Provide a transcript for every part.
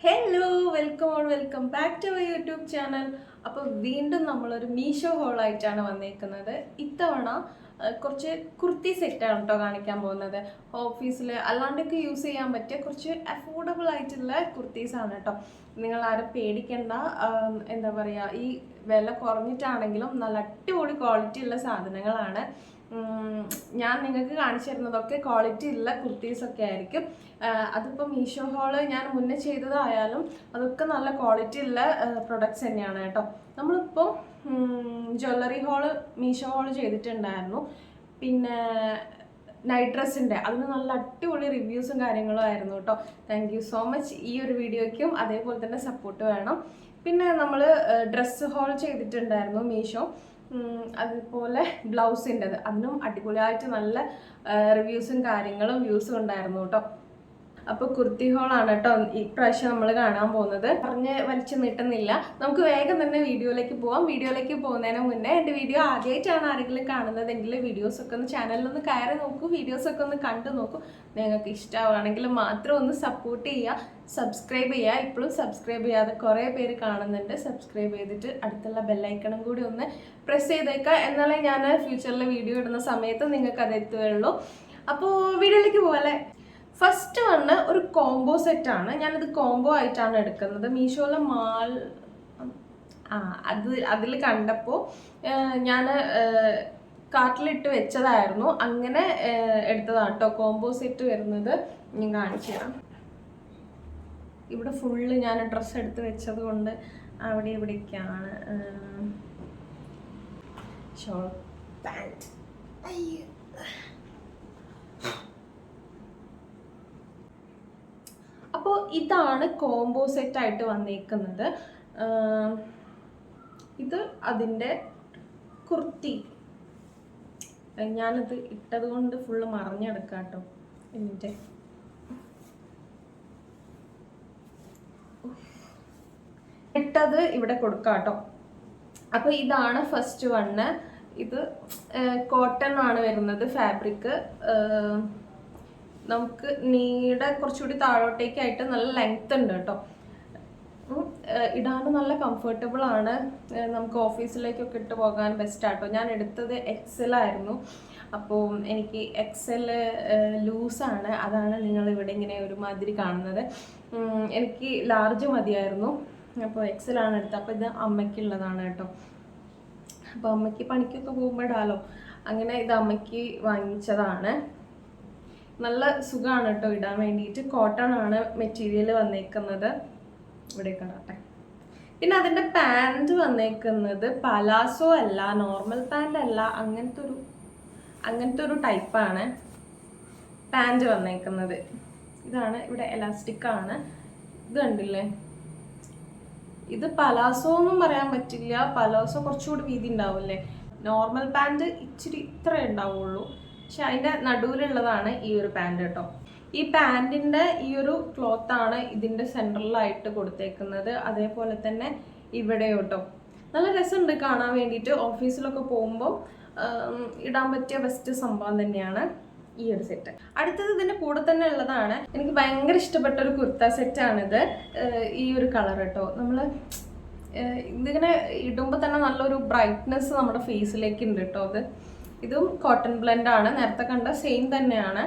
Hello welcome back to our YouTube channel. അപ്പോൾ വീണ്ടും നമ്മളൊരു മീഷോ ഹോളായിട്ടാണ് വന്നേക്കുന്നത്. ഇത്തവണ കുറച്ച് കുർത്തി സെറ്റാണ് കേട്ടോ കാണിക്കാൻ പോകുന്നത്. ഓഫീസിൽ അല്ലാണ്ടൊക്കെ യൂസ് ചെയ്യാൻ പറ്റിയ കുറച്ച് അഫോർഡബിൾ ആയിട്ടുള്ള കുർത്തീസാണ് കേട്ടോ. നിങ്ങൾ ആരും പേടിക്കേണ്ട. എന്താ പറയുക, ഈ വില കുറഞ്ഞിട്ടാണെങ്കിലും നല്ല അടിപൊളി ക്വാളിറ്റി ഉള്ള സാധനങ്ങളാണ്. ഞാൻ നിങ്ങൾക്ക് കാണിച്ചു തരുന്നതൊക്കെ ക്വാളിറ്റി ഉള്ള കുർത്തീസൊക്കെ ആയിരിക്കും. അതിപ്പോൾ മീഷോ ഹോള് ഞാൻ മുന്നേ ചെയ്തതായാലും അതൊക്കെ നല്ല ക്വാളിറ്റി ഉള്ള പ്രൊഡക്ട്സ് തന്നെയാണ് കേട്ടോ. നമ്മളിപ്പോൾ ജ്വല്ലറി ഹോള് മീഷോ ഹോള് ചെയ്തിട്ടുണ്ടായിരുന്നു. പിന്നെ നൈറ്റ് ഡ്രസ്സിൻ്റെ അതിന് നല്ല അടിപൊളി റിവ്യൂസും കാര്യങ്ങളും ആയിരുന്നു കേട്ടോ. Thank you so much. ഈ ഒരു വീഡിയോയ്ക്കും അതേപോലെ തന്നെ സപ്പോർട്ട് വേണം. പിന്നെ നമ്മൾ ഡ്രസ്സ് ഹോൾ ചെയ്തിട്ടുണ്ടായിരുന്നു മീഷോ. അതുപോലെ ബ്ലൗസിൻ്റെത് അതിനും അടിപൊളിയായിട്ട് നല്ല റിവ്യൂസും കാര്യങ്ങളും വ്യൂസും ഉണ്ടായിരുന്നു കേട്ടോ. അപ്പോൾ കുർത്തി ഹോളാണ് കേട്ടോ ഇപ്രാവശ്യം നമ്മൾ കാണാൻ പോകുന്നത്. പറഞ്ഞ് വലിച്ചു നീട്ടുന്നില്ല, നമുക്ക് വേഗം തന്നെ വീഡിയോയിലേക്ക് പോവാം. വീഡിയോയിലേക്ക് പോകുന്നതിന് മുന്നേ എൻ്റെ വീഡിയോ ആദ്യമായിട്ടാണ് ആരെങ്കിലും കാണുന്നതെങ്കിൽ വീഡിയോസൊക്കെ ഒന്ന് ചാനലിലൊന്ന് കയറി നോക്കൂ, വീഡിയോസൊക്കെ ഒന്ന് കണ്ടു നോക്കൂ. നിങ്ങൾക്ക് ഇഷ്ടമാണെങ്കിൽ മാത്രം ഒന്ന് സപ്പോർട്ട് ചെയ്യുക, സബ്സ്ക്രൈബ് ചെയ്യുക. ഇപ്പോഴും സബ്സ്ക്രൈബ് ചെയ്യാതെ കുറേ പേര് കാണുന്നുണ്ട്. സബ്സ്ക്രൈബ് ചെയ്തിട്ട് അടുത്തുള്ള ബെല്ലൈക്കണും കൂടി ഒന്ന് പ്രസ് ചെയ്തേക്കുക. എന്നാലേ ഞാൻ ഫ്യൂച്ചറിൽ വീഡിയോ ഇടുന്ന സമയത്ത് നിങ്ങൾക്ക് അത് എത്തുകയുള്ളൂ. അപ്പോൾ വീഡിയോയിലേക്ക് പോകാല്ലേ. ഫസ്റ്റ് വണ് ഒരു കോംബോ സെറ്റാണ്. ഞാനത് കോംബോ ആയിട്ടാണ് എടുക്കുന്നത്. മീഷോയിലെ അതിൽ കണ്ടപ്പോൾ ഞാൻ കാർട്ടിലിട്ട് വെച്ചതായിരുന്നു, അങ്ങനെ എടുത്തതാണ് കേട്ടോ. കോംബോ സെറ്റ് വരുന്നത് ഞാൻ കാണിച്ചു തരാം. ഇവിടെ ഫുള്ള് ഞാൻ ഡ്രസ്സ് എടുത്ത് വെച്ചത് കൊണ്ട് അവിടെ ഇവിടേക്കാണ്. ഷോൾ പാൻറ്, അപ്പോൾ ഇതാണ് കോംബോ സെറ്റായിട്ട് വന്നേക്കുന്നത്. ഇത് അതിൻ്റെ കുർത്തി. ഞാനിത് ഇട്ടത് കൊണ്ട് ഫുള്ള് മറിഞ്ഞെടുക്കാം കേട്ടോ. എന്നിട്ട് ഇട്ടത് ഇവിടെ കൊടുക്കാം കേട്ടോ. അപ്പോൾ ഇതാണ് ഫസ്റ്റ് വണ്ണ്. ഇത് കോട്ടൺ ആണ് വരുന്നത് ഫാബ്രിക്. നമുക്ക് നീടെ കുറച്ചുകൂടി താഴോട്ടേക്കായിട്ട് നല്ല ലെങ്ത് ഉണ്ട് കേട്ടോ. ഇടാൻ നല്ല കംഫർട്ടബിൾ ആണ്. നമുക്ക് ഓഫീസിലേക്കൊക്കെ ഇട്ട് പോകാൻ ബെസ്റ്റ് ആട്ടോ. ഞാൻ എടുത്തത് എക്സൽ ആയിരുന്നു. അപ്പോൾ എനിക്ക് എക്സൽ ലൂസാണ്, അതാണ് നിങ്ങൾ ഇവിടെ ഇങ്ങനെ ഒരുമാതിരി കാണുന്നത്. എനിക്ക് ലാർജ് മതിയായിരുന്നു, അപ്പോൾ എക്സലാണ് എടുത്തത്. അപ്പോൾ ഇത് അമ്മയ്ക്കുള്ളതാണ് കേട്ടോ. അപ്പോൾ അമ്മയ്ക്ക് പണിക്കൊക്കെ പോകുമ്പോൾ ഇടാലോ, അങ്ങനെ ഇത് അമ്മയ്ക്ക് വാങ്ങിച്ചതാണ്. നല്ല സുഖമാണ് കേട്ടോ ഇടാൻ വേണ്ടിയിട്ട്. കോട്ടൺ ആണ് മെറ്റീരിയൽ വന്നേക്കുന്നത്. ഇവിടെ കാണട്ടെ. പിന്നെ അതിൻ്റെ പാൻറ് വന്നേക്കുന്നത് പലാസോ അല്ല, നോർമൽ പാൻറ് അല്ല, അങ്ങനത്തെ ഒരു ടൈപ്പാണ് പാൻറ് വന്നേക്കുന്നത്. ഇതാണ്, ഇവിടെ എലാസ്റ്റിക് ആണ്. ഇത് കണ്ടില്ലേ, ഇത് പലാസോ എന്നും പറയാൻ പറ്റില്ല. പലാസോ കുറച്ചുകൂടി വീതി ഉണ്ടാവില്ലേ. നോർമൽ പാൻറ് ഇച്ചിരി ഇത്രേ ഉണ്ടാവുള്ളൂ. പക്ഷെ അതിൻ്റെ നടുവിലുള്ളതാണ് ഈ ഒരു പാൻറ് കേട്ടോ. ഈ പാൻറ്റിൻ്റെ ഈ ഒരു ക്ലോത്താണ് ഇതിൻ്റെ സെൻട്രലായിട്ട് കൊടുത്തേക്കുന്നത്. അതേപോലെ തന്നെ ഇവിടെ കേട്ടോ. നല്ല രസമുണ്ട് കാണാൻ വേണ്ടിയിട്ട്. ഓഫീസിലൊക്കെ പോകുമ്പോൾ ഇടാൻ പറ്റിയ ബെസ്റ്റ് സംഭവം തന്നെയാണ് ഈ ഒരു സെറ്റ്. അടുത്തത് ഇതിൻ്റെ കൂടെ തന്നെ ഉള്ളതാണ്. എനിക്ക് ഭയങ്കര ഇഷ്ടപ്പെട്ട ഒരു കുർത്ത സെറ്റാണിത്. ഈ ഒരു കളർ കേട്ടോ. നമ്മൾ ഇതിങ്ങനെ ഇടുമ്പോൾ തന്നെ നല്ലൊരു ബ്രൈറ്റ്നെസ് നമ്മുടെ ഫേസിലേക്ക് ഉണ്ട് കേട്ടോ. ഇതും കോട്ടൺ ബ്ലെൻഡ് ആണ്. നേരത്തെ കണ്ട സെയിം തന്നെയാണ്,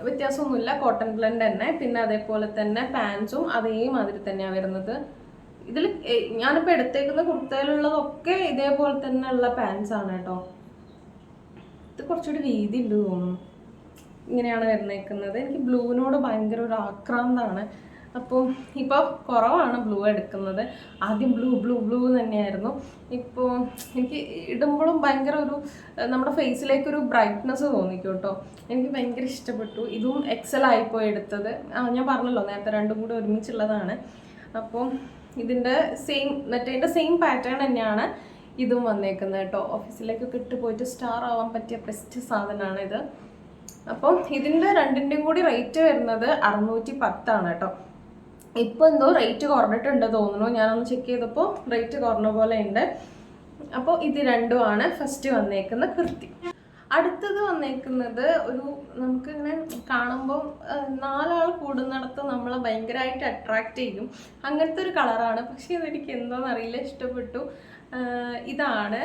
വ്യത്യാസമൊന്നുമില്ല. കോട്ടൺ ബ്ലെൻഡ് തന്നെ. പിന്നെ അതേപോലെ തന്നെ പാൻസും അതേമാതിരി തന്നെയാണ് വരുന്നത്. ഇതിൽ ഞാനിപ്പോൾ എടുത്തേക്കുന്ന കുർത്തയിലുള്ളതൊക്കെ ഇതേപോലെ തന്നെ ഉള്ള പാൻസ് ആണ് കേട്ടോ. ഇത് കുറച്ചുകൂടി വീതി ഉണ്ട് തോന്നുന്നു. ഇങ്ങനെയാണ് വരുന്നേക്കുന്നത്. എനിക്ക് ബ്ലൂവിനോട് ഭയങ്കര ഒരു ആക്രാന്താണ്. അപ്പോൾ ഇപ്പോൾ കുറവാണ് ബ്ലൂ എടുക്കുന്നത്. ആദ്യം ബ്ലൂ തന്നെയായിരുന്നു. ഇപ്പോൾ എനിക്ക് ഇടുമ്പോഴും ഭയങ്കര ഒരു നമ്മുടെ ഫേസിലേക്കൊരു ബ്രൈറ്റ്നെസ് തോന്നിക്കും കേട്ടോ. എനിക്ക് ഭയങ്കര ഇഷ്ടപ്പെട്ടു. ഇതും എക്സൽ ആയിപ്പോയി എടുത്തത്. ഞാൻ പറഞ്ഞല്ലോ നേരത്തെ രണ്ടും കൂടി ഒരുമിച്ചുള്ളതാണ്. അപ്പോൾ ഇതിൻ്റെ സെയിം പാറ്റേൺ തന്നെയാണ് ഇതും വന്നേക്കുന്നത് കേട്ടോ. ഓഫീസിലേക്കൊക്കെ ഇട്ട് പോയിട്ട് സ്റ്റാർ ആവാൻ പറ്റിയ ബെസ്റ്റ് സാധനമാണ് ഇത്. അപ്പം ഇതിൻ്റെ രണ്ടിൻ്റെയും കൂടി റേറ്റ് വരുന്നത് 610 കേട്ടോ. ഇപ്പോൾ എന്തോ റേറ്റ് കുറഞ്ഞിട്ടുണ്ട് തോന്നുന്നു. ഞാനൊന്ന് ചെക്ക് ചെയ്തപ്പോൾ റേറ്റ് കുറഞ്ഞ പോലെ ഉണ്ട്. അപ്പോൾ ഇത് രണ്ടുമാണ് ഫസ്റ്റ് വന്നേക്കുന്ന കുർത്തി. അടുത്തത് വന്നേക്കുന്നത് ഒരു നമുക്കിങ്ങനെ കാണുമ്പോൾ നാലാൾ കൂടുന്നിടത്ത് നമ്മളെ ഭയങ്കരമായിട്ട് അട്രാക്റ്റ് ചെയ്യും, അങ്ങനത്തെ ഒരു കളറാണ്. പക്ഷേ ഇതെനിക്ക് എന്തോന്നറിയില്ല, ഇഷ്ടപ്പെട്ടു. ഇതാണ്.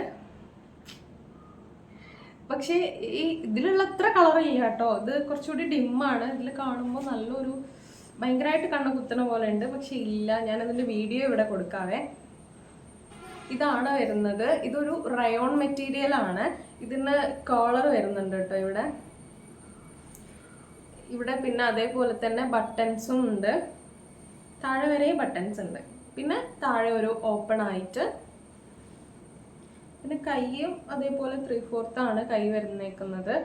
പക്ഷേ ഈ ഇതിലുള്ള അത്ര കളറില്ല കേട്ടോ, ഇത് കുറച്ചുകൂടി ഡിമ്മാണ്. ഇതിൽ കാണുമ്പോൾ നല്ലൊരു ഭയങ്കരമായിട്ട് കണ്ണ് കുത്തണ പോലെ ഉണ്ട്, പക്ഷെ ഇല്ല. ഞാനതിൻ്റെ വീഡിയോ ഇവിടെ കൊടുക്കാവേ. ഇതാണ് വരുന്നത്. ഇതൊരു റയോൺ മെറ്റീരിയൽ ആണ്. ഇതിന് കോളർ വരുന്നുണ്ട് കേട്ടോ ഇവിടെ. ഇവിടെ പിന്നെ അതേപോലെ തന്നെ ബട്ടൺസും ഉണ്ട്, താഴെ വരെ ബട്ടൺസ് ഉണ്ട്. പിന്നെ താഴെ ഒരു ഓപ്പൺ ആയിട്ട്, പിന്നെ കൈയും അതേപോലെ 3/4 ആണ് കൈ വരുന്നേക്കുന്നത്.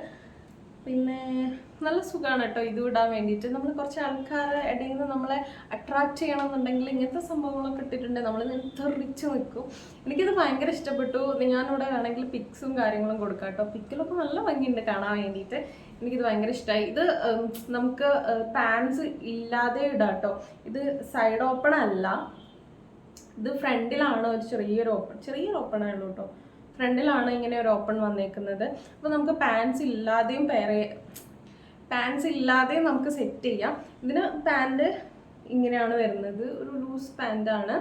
പിന്നെ നല്ല സുഖമാണ് കേട്ടോ ഇത് ഇടാൻ വേണ്ടിയിട്ട്. നമ്മൾ കുറച്ച് ആൾക്കാരെ ഇടയിൽ നിന്ന് നമ്മളെ അട്രാക്റ്റ് ചെയ്യണമെന്നുണ്ടെങ്കിൽ ഇങ്ങനത്തെ സംഭവങ്ങളൊക്കെ ഇട്ടിട്ടുണ്ടെങ്കിൽ നമ്മൾ തെറിച്ച് നിൽക്കും. എനിക്കിത് ഭയങ്കര ഇഷ്ടപ്പെട്ടു. ഞാനിവിടെ വേണമെങ്കിൽ പിക്സും കാര്യങ്ങളും കൊടുക്കാം കേട്ടോ. പിക്കിലൊക്കെ നല്ല ഭംഗിയുണ്ട് കാണാൻ വേണ്ടിയിട്ട്. എനിക്കിത് ഭയങ്കര ഇഷ്ടമായി. ഇത് നമുക്ക് പാൻസ് ഇല്ലാതെ ഇടാം കേട്ടോ. ഇത് സൈഡ് ഓപ്പൺ അല്ല, ഇത് ഫ്രണ്ടിലാണ് ഒരു ചെറിയൊരു ഓപ്പൺ ആയുള്ളൂ കേട്ടോ. ഫ്രണ്ടിലാണ് ഇങ്ങനെ ഒരു ഓപ്പൺ വന്നേക്കുന്നത്. അപ്പോൾ നമുക്ക് പാൻസ് ഇല്ലാതെയും നമുക്ക് സെറ്റ് ചെയ്യാം. ഇതിന് പാൻറ് ഇങ്ങനെയാണ് വരുന്നത്, ഒരു ലൂസ് പാൻറ്റാണ്.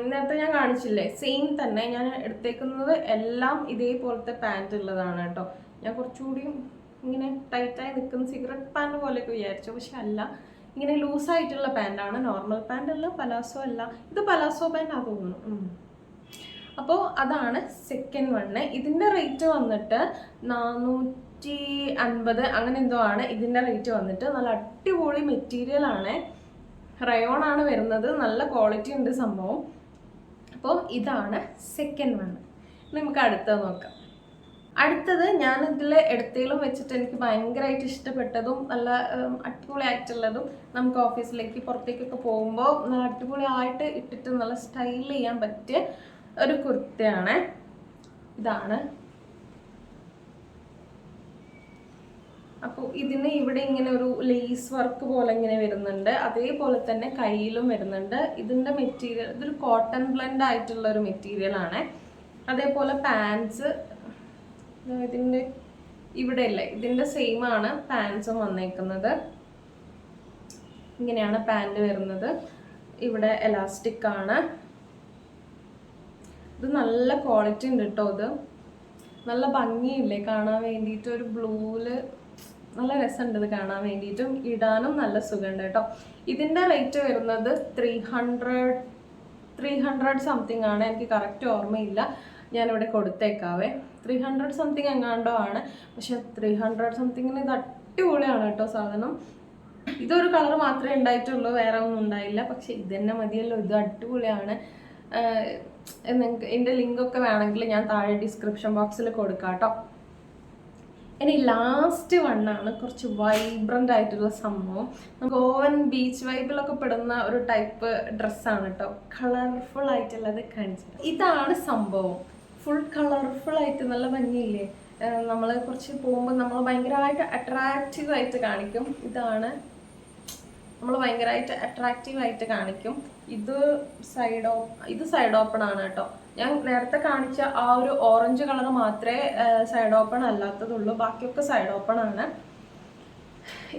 നേരത്തെ ഞാൻ കാണിച്ചില്ലേ, സെയിം തന്നെ. ഞാൻ എടുത്തേക്കുന്നത് എല്ലാം ഇതേപോലത്തെ പാൻറ് ഉള്ളതാണ് കേട്ടോ. ഞാൻ കുറച്ചുകൂടിയും ഇങ്ങനെ ടൈറ്റായി നിൽക്കുന്ന സിഗരറ്റ് പാൻറ് പോലെയൊക്കെ വിചാരിച്ചു, പക്ഷെ അല്ല, ഇങ്ങനെ ലൂസായിട്ടുള്ള പാൻറ്റാണ്. നോർമൽ പാൻറ് അല്ല, പലാസോ അല്ല. ഇത് പലാസോ പാൻറ്റാണ് തോന്നുന്നു. അപ്പോൾ അതാണ് സെക്കൻഡ് വണ്ണ്. ഇതിൻ്റെ റേറ്റ് വന്നിട്ട് 450 അങ്ങനെ എന്തോ ആണ് ഇതിൻ്റെ റേറ്റ് വന്നിട്ട്. നല്ല അടിപൊളി മെറ്റീരിയൽ ആണ്, റയോൺ ആണ് വരുന്നത്, നല്ല ക്വാളിറ്റി ഉണ്ട് സംഭവം. അപ്പോൾ ഇതാണ് സെക്കൻഡ് വണ്ണ്. നമുക്ക് അടുത്തത് നോക്കാം. അടുത്തത് ഞാൻ ഇതിൽ എടുത്തതിലും വെച്ചിട്ട് എനിക്ക് ഭയങ്കരമായിട്ട് ഇഷ്ടപ്പെട്ടതും നല്ല അടിപൊളിയായിട്ടുള്ളതും, നമുക്ക് ഓഫീസിലേക്ക് പുറത്തേക്കൊക്കെ പോകുമ്പോൾ നല്ല അടിപൊളിയായിട്ട് ഇട്ടിട്ട് നല്ല സ്റ്റൈൽ ചെയ്യാൻ പറ്റിയ ഒരു കുർത്തയാണ്. ഇതാണ്. അപ്പോൾ ഇതിന് ഇവിടെ ഇങ്ങനെ ഒരു ലേസ് വർക്ക് പോലെ ഇങ്ങനെ വരുന്നുണ്ട്, അതേപോലെ തന്നെ കയ്യിലും വരുന്നുണ്ട്. ഇതിൻ്റെ മെറ്റീരിയൽ ഇതൊരു കോട്ടൺ ബ്ലെൻഡ് ആയിട്ടുള്ള ഒരു മെറ്റീരിയൽ ആണ്. അതേപോലെ പാൻസ് ഇതിൻ്റെ ഇവിടെ ഇല്ലേ, ഇതിൻ്റെ സെയിം ആണ് പാൻസും വന്നേക്കുന്നത്. ഇങ്ങനെയാണ് പാൻറ് വരുന്നത്. ഇവിടെ എലാസ്റ്റിക് ആണ്. ഇത് നല്ല ക്വാളിറ്റി ഉണ്ട് കേട്ടോ. ഇത് നല്ല ഭംഗിയില്ലേ കാണാൻ വേണ്ടിയിട്ട്, ഒരു ബ്ലൂവില് നല്ല രസമുണ്ട് ഇത് കാണാൻ വേണ്ടിയിട്ടും, ഇടാനും നല്ല സുഖമുണ്ട് കേട്ടോ. ഇതിൻ്റെ റേറ്റ് വരുന്നത് 300 സംതിങ് ആണ്, എനിക്ക് കറക്റ്റ് ഓർമ്മയില്ല, ഞാനിവിടെ കൊടുത്തേക്കാവേ. 300 സംതിങ് എങ്ങാണ്ടോ ആണ്, പക്ഷെ 300 സംതിങ്ങിന് ഇത് അടിപൊളിയാണ് കേട്ടോ സാധനം. ഇതൊരു കളർ മാത്രമേ ഉണ്ടായിട്ടുള്ളൂ, വേറെ ഒന്നും ഉണ്ടായില്ല. പക്ഷെ ഇത് തന്നെ മതിയല്ലോ, ഇത് അടിപൊളിയാണ്. നിങ്ങൾക്ക് ഇതിൻ്റെ ലിങ്കൊക്കെ വേണമെങ്കിൽ ഞാൻ താഴെ ഡിസ്ക്രിപ്ഷൻ ബോക്സിൽ കൊടുക്കാം കേട്ടോ. ഇനി ലാസ്റ്റ് വണ്ണാണ് കുറച്ച് വൈബ്രൻ്റ് ആയിട്ടുള്ള സംഭവം. ഗോവൻ ബീച്ച് വൈബിലൊക്കെ പെടുന്ന ഒരു ടൈപ്പ് ഡ്രസ്സാണ് കേട്ടോ. കളർഫുൾ ആയിട്ടുള്ളത് കാണിച്ചത്. ഇതാണ് സംഭവം. ഫുൾ കളർഫുൾ ആയിട്ട് നല്ല ഭംഗിയില്ലേ, നമ്മൾ കുറച്ച് പോകുമ്പോൾ നമ്മൾ ഭയങ്കരമായിട്ട് അട്രാക്റ്റീവായിട്ട് കാണിക്കും. ഇതാണ് നമ്മൾ ഭയങ്കരമായിട്ട് അട്രാക്റ്റീവായിട്ട് കാണിക്കും. ഇത് സൈഡ് ഓപ്പൺ ആണ് കേട്ടോ. ഞാൻ നേരത്തെ കാണിച്ച ആ ഒരു ഓറഞ്ച് കളർ മാത്രമേ സൈഡ് ഓപ്പൺ അല്ലാത്തതുള്ളൂ, ബാക്കിയൊക്കെ സൈഡ് ഓപ്പൺ ആണ്.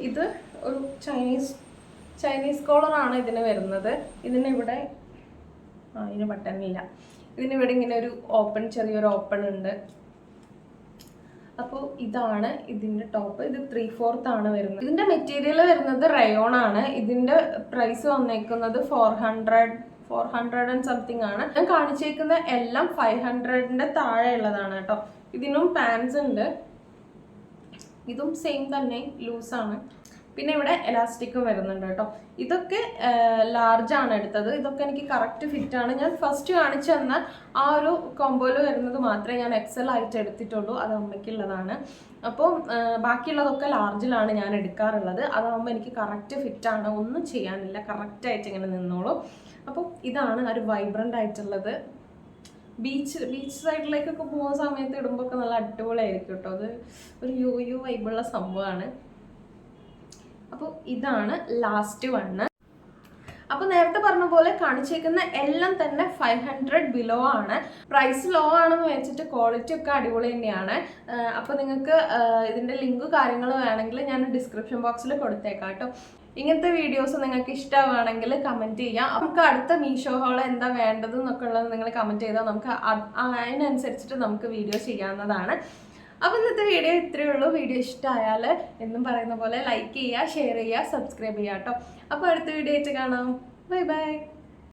ഇത് ഒരു ചൈനീസ് കോളറാണ് ഇതിന് വരുന്നത്. ഇതിനിവിടെ ഇതിന് ബട്ടണില്ല. ഇതിനിവിടെ ഇങ്ങനെ ഒരു ചെറിയൊരു ഓപ്പൺ ഉണ്ട്. അപ്പോൾ ഇതാണ് ഇതിൻ്റെ ടോപ്പ്. ഇത് 3/4 ആണ് വരുന്നത്. ഇതിൻ്റെ മെറ്റീരിയൽ വരുന്നത് റയോൺ ആണ്. ഇതിൻ്റെ പ്രൈസ് വന്നേക്കുന്നത് 400 ആൻഡ് സംതിങ് ആണ്. ഞാൻ കാണിച്ചേക്കുന്ന എല്ലാം 500ന്റെ താഴെ ഉള്ളതാണ് കേട്ടോ. ഇതിനും പാൻസ് ഉണ്ട്, ഇതും സെയിം തന്നെ ലൂസാണ്. പിന്നെ ഇവിടെ എലാസ്റ്റിക്കും വരുന്നുണ്ട് കേട്ടോ. ഇതൊക്കെ ലാർജ് ആണ് എടുത്തത്. ഇതൊക്കെ എനിക്ക് കറക്റ്റ് ഫിറ്റ് ആണ്. ഞാൻ ഫസ്റ്റ് കാണിച്ചു തന്ന ആ ഒരു കോമ്പോയിൽ വരുന്നത് മാത്രമേ ഞാൻ എക്സൽ ആയിട്ട് എടുത്തിട്ടുള്ളൂ, അത് അമ്മയ്ക്കുള്ളതാണ്. അപ്പോൾ ബാക്കിയുള്ളതൊക്കെ ലാർജിലാണ് ഞാൻ എടുക്കാറുള്ളത്. അതാകുമ്പോൾ എനിക്ക് കറക്റ്റ് ഫിറ്റാണ്, ഒന്നും ചെയ്യാനില്ല, കറക്റ്റായിട്ട് ഇങ്ങനെ നിന്നോളൂ. അപ്പോൾ ഇതാണ് ഒരു വൈബ്രൻ്റ് ആയിട്ടുള്ളത്. ബീച്ച് സൈഡിലേക്കൊക്കെ പോകുന്ന സമയത്ത് ഇടുമ്പോൾ ഒക്കെ നല്ല അടിപൊളിയായിരിക്കും കേട്ടോ. അത് ഒരു യു വൈബുള്ള സംഭവമാണ്. അപ്പോൾ ഇതാണ് ലാസ്റ്റ് വണ്ണ്. അപ്പോൾ നേരത്തെ പറഞ്ഞ പോലെ കാണിച്ചേക്കുന്ന എല്ലാം തന്നെ 500 ബിലോ ആണ്. പ്രൈസ് ലോ ആണെന്ന് വെച്ചിട്ട് ക്വാളിറ്റി ഒക്കെ അടിപൊളി തന്നെയാണ്. അപ്പോൾ നിങ്ങൾക്ക് ഇതിൻ്റെ ലിങ്ക് കാര്യങ്ങൾ വേണമെങ്കിൽ ഞാൻ ഡിസ്ക്രിപ്ഷൻ ബോക്സിൽ കൊടുത്തേക്കാം കേട്ടോ. ഇങ്ങനത്തെ വീഡിയോസ് നിങ്ങൾക്ക് ഇഷ്ടമാണെങ്കിൽ കമൻറ്റ് ചെയ്യാം. നമുക്ക് അടുത്ത മീഷോ ഹോൾ എന്താ വേണ്ടത് എന്നൊക്കെ ഉള്ളത് നിങ്ങൾ കമൻറ്റ് ചെയ്താൽ നമുക്ക് അതിനനുസരിച്ചിട്ട് നമുക്ക് വീഡിയോ ചെയ്യാവുന്നതാണ്. അപ്പോൾ ഇന്നത്തെ വീഡിയോ ഇത്രയേ ഉള്ളൂ. വീഡിയോ ഇഷ്ടമായാൽ എന്നും പറയുന്ന പോലെ ലൈക്ക് ചെയ്യുക, ഷെയർ ചെയ്യുക, സബ്സ്ക്രൈബ് ചെയ്യുക കേട്ടോ. അപ്പോൾ അടുത്ത വീഡിയോ ആയിട്ട് കാണാം. Bye bye.